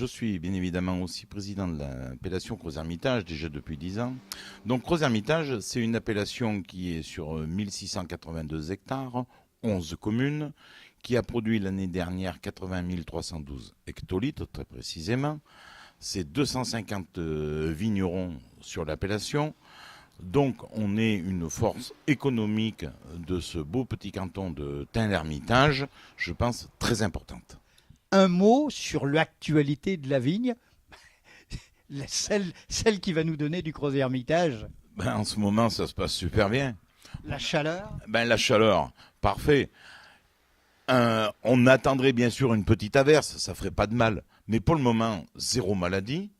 je suis bien évidemment aussi président de l'appellation Crozes-Hermitage, déjà depuis 10 ans. Donc Crozes-Hermitage, c'est une appellation qui est sur 1682 hectares, 11 communes, qui a produit l'année dernière 80 312 hectolitres, très précisément. C'est 250 vignerons sur l'appellation. Donc on est une force économique de ce beau petit canton de Tain-l'Hermitage, je pense très importante. Un mot sur l'actualité de la vigne, celle qui va nous donner du Crozes-Hermitage. En ce moment, ça se passe super bien. La chaleur. La chaleur, parfait. On attendrait bien sûr une petite averse, ça ferait pas de mal. Mais pour le moment, zéro maladie.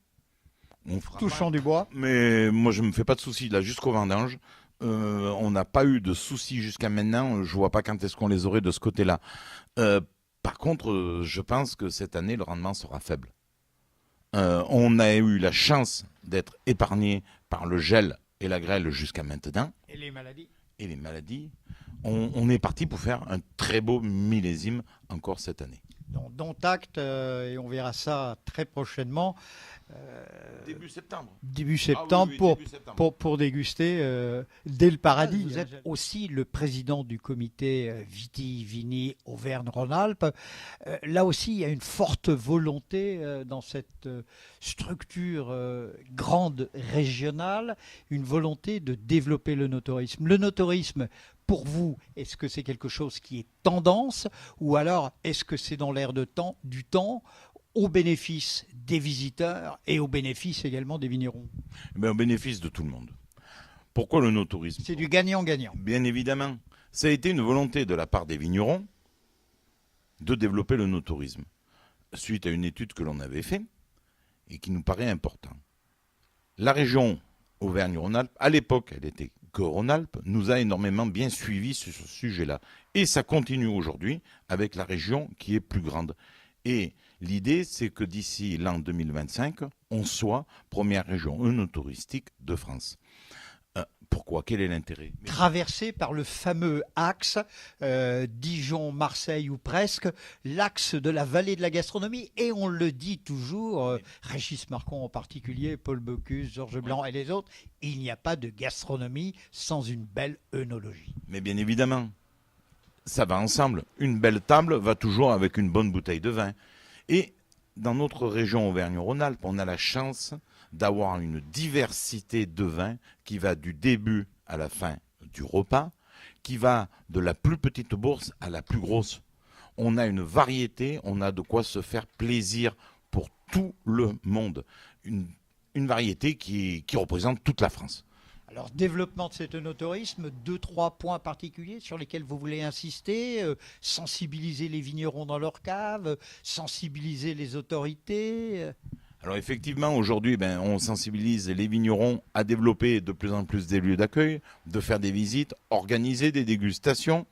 Touchant du bois. Mais moi, je me fais pas de soucis là jusqu'au vendange. On n'a pas eu de soucis jusqu'à maintenant. Je vois pas quand est-ce qu'on les aurait de ce côté-là. Par contre, je pense que cette année, le rendement sera faible. On a eu la chance d'être épargné par le gel et la grêle jusqu'à maintenant. Et les maladies. Et les maladies. On est parti pour faire un très beau millésime encore cette année. Donc, dont acte, et on verra ça très prochainement. Début septembre. Début septembre, début septembre. Pour déguster dès le paradis. Vous êtes aussi le président du comité Viti-Vini Auvergne-Rhône-Alpes. Là aussi, il y a une forte volonté dans cette structure grande régionale, une volonté de développer le no-tourisme. Le no-tourisme, pour vous, est-ce que c'est quelque chose qui est tendance ou alors est-ce que c'est dans l'air du temps au bénéfice des visiteurs et au bénéfice également des vignerons? Au bénéfice de tout le monde. Pourquoi le no-tourisme? C'est du gagnant-gagnant. Bien évidemment. Ça a été une volonté de la part des vignerons de développer le no-tourisme, suite à une étude que l'on avait faite et qui nous paraît importante. La région Auvergne-Rhône-Alpes, à l'époque, elle était que Rhône-Alpes, nous a énormément bien suivis sur ce sujet-là. Et ça continue aujourd'hui avec la région qui est plus grande. Et l'idée, c'est que d'ici l'an 2025, on soit première région œnotouristique de France. Pourquoi? Quel est l'intérêt? Traversé par le fameux axe Dijon, Marseille ou presque, l'axe de la vallée de la gastronomie. Et on le dit toujours, Régis Marcon en particulier, Paul Bocuse, Georges Blanc et les autres, il n'y a pas de gastronomie sans une belle œnologie. Mais bien évidemment, ça va ensemble. Une belle table va toujours avec une bonne bouteille de vin. Et dans notre région Auvergne-Rhône-Alpes, on a la chance d'avoir une diversité de vins qui va du début à la fin du repas, qui va de la plus petite bourse à la plus grosse. On a une variété, on a de quoi se faire plaisir pour tout le monde. Une variété qui représente toute la France. Alors, développement de cet œnotourisme, 2-3 points particuliers sur lesquels vous voulez insister, sensibiliser les vignerons dans leur cave, sensibiliser les autorités. Alors effectivement, aujourd'hui, on sensibilise les vignerons à développer de plus en plus des lieux d'accueil, de faire des visites, organiser des dégustations,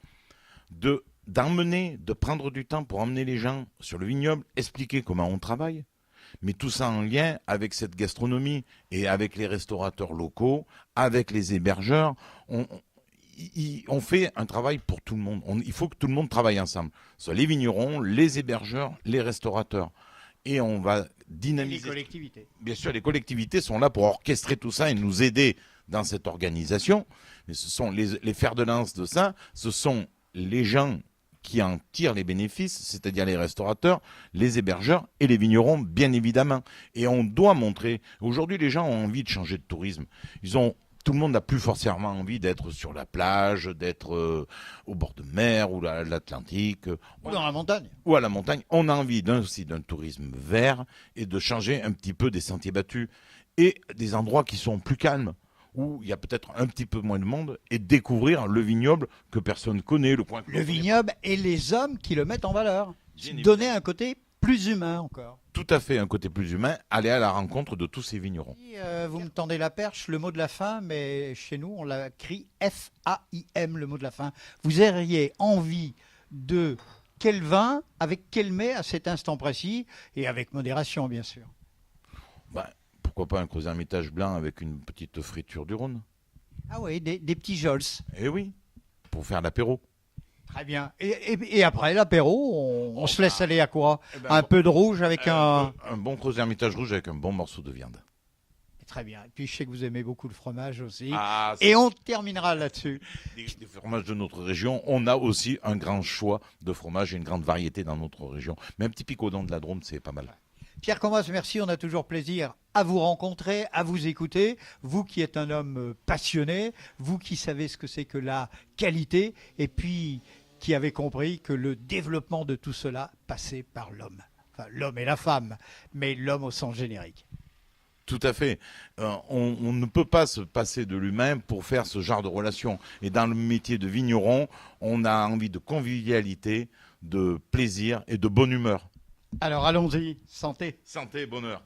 d'emmener, de prendre du temps pour emmener les gens sur le vignoble, expliquer comment on travaille. Mais tout ça en lien avec cette gastronomie et avec les restaurateurs locaux, avec les hébergeurs. On fait un travail pour tout le monde. Il faut que tout le monde travaille ensemble. Soit les vignerons, les hébergeurs, les restaurateurs. Et on va dynamiser. Les collectivités. Bien sûr, les collectivités sont là pour orchestrer tout ça et nous aider dans cette organisation. Mais ce sont les fers de lance de ça, ce sont les gens qui en tirent les bénéfices, c'est-à-dire les restaurateurs, les hébergeurs et les vignerons, bien évidemment. Et on doit montrer. Aujourd'hui, les gens ont envie de changer de tourisme. Tout le monde n'a plus forcément envie d'être sur la plage, d'être au bord de mer ou à l'Atlantique. Ou dans la montagne. Ou à la montagne. On a envie aussi d'un tourisme vert et de changer un petit peu des sentiers battus et des endroits qui sont plus calmes, où il y a peut-être un petit peu moins de monde, et découvrir le vignoble que personne ne connaît. Le vignoble et les hommes qui le mettent en valeur. Donner un côté plus humain encore. Tout à fait, un côté plus humain, aller à la rencontre de tous ces vignerons. Vous me tendez la perche, le mot de la fin, mais chez nous, on l'a écrit F-A-I-M, le mot de la fin. Vous auriez envie de quel vin, avec quel mets à cet instant précis, et avec modération, bien sûr. Pourquoi pas un Crozes-Hermitage blanc avec une petite friture du Rhône? Ah oui, des petits jols. Eh oui, pour faire l'apéro. Très bien. Et après l'apéro, on se laisse aller à quoi? Un peu de rouge avec un bon Creuset Hermitage rouge avec un bon morceau de viande. Très bien. Et puis je sais que vous aimez beaucoup le fromage aussi. Ah, et on terminera là-dessus. Des fromages de notre région, on a aussi un grand choix de fromages et une grande variété dans notre région. Mais un petit picodon de la Drôme, c'est pas mal. Pierre Comas, merci. On a toujours plaisir à vous rencontrer, à vous écouter. Vous qui êtes un homme passionné, vous qui savez ce que c'est que la qualité, et puis qui avez compris que le développement de tout cela passait par l'homme. Enfin, l'homme et la femme, mais l'homme au sens générique. Tout à fait. On ne peut pas se passer de l'humain pour faire ce genre de relation. Et dans le métier de vigneron, on a envie de convivialité, de plaisir et de bonne humeur. Alors allons-y, santé. Santé, bonheur.